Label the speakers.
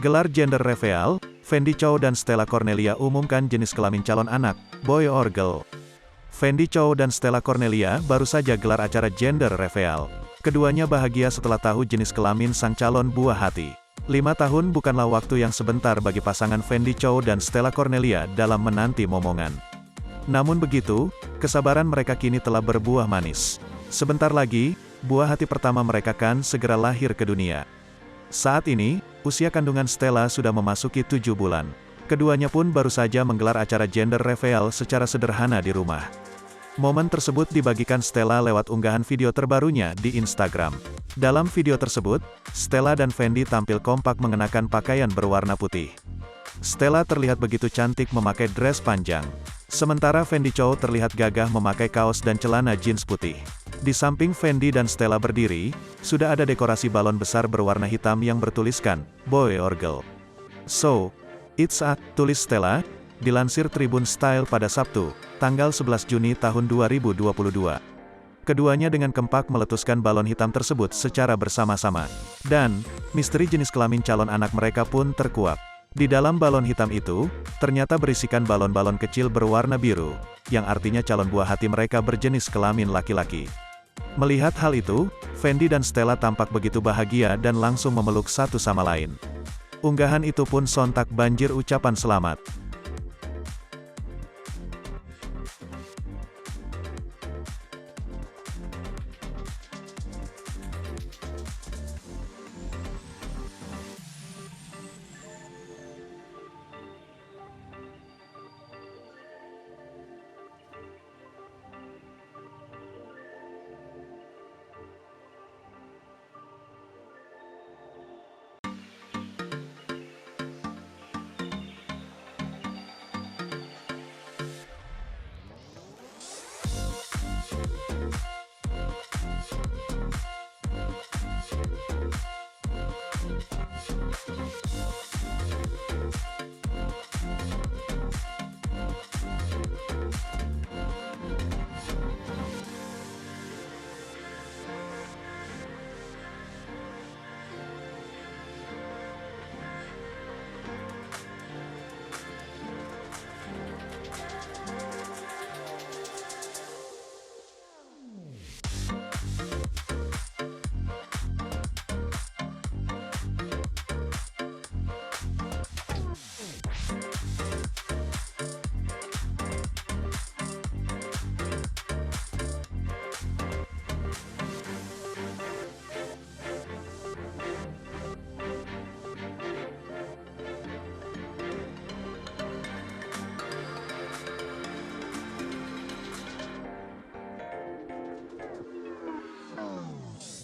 Speaker 1: Gelar gender reveal, Fendi Chow dan Stella Cornelia umumkan jenis kelamin calon anak, boy or girl. Fendi Chow dan Stella Cornelia baru saja gelar acara gender reveal. Keduanya bahagia setelah tahu jenis kelamin sang calon buah hati. 5 tahun bukanlah waktu yang sebentar bagi pasangan Fendi Chow dan Stella Cornelia dalam menanti momongan. Namun begitu, kesabaran mereka kini telah berbuah manis. Sebentar lagi, buah hati pertama mereka kan segera lahir ke dunia. Saat ini, usia kandungan Stella sudah memasuki 7 bulan. Keduanya pun baru saja menggelar acara gender reveal secara sederhana di rumah. Momen tersebut dibagikan Stella lewat unggahan video terbarunya di Instagram. Dalam video tersebut, Stella dan Fendi tampil kompak mengenakan pakaian berwarna putih. Stella terlihat begitu cantik memakai dress panjang. Sementara Fendi Chow terlihat gagah memakai kaos dan celana jeans putih. Di samping Fendi dan Stella berdiri, sudah ada dekorasi balon besar berwarna hitam yang bertuliskan, boy or girl. So, it's a, tulis Stella, dilansir Tribun Style pada Sabtu, tanggal 11 Juni tahun 2022. Keduanya dengan kompak meletuskan balon hitam tersebut secara bersama-sama. Dan, misteri jenis kelamin calon anak mereka pun terkuak. Di dalam balon hitam itu, ternyata berisikan balon-balon kecil berwarna biru, yang artinya calon buah hati mereka berjenis kelamin laki-laki. Melihat hal itu, Fendi dan Stella tampak begitu bahagia dan langsung memeluk satu sama lain. Unggahan itu pun sontak banjir ucapan selamat.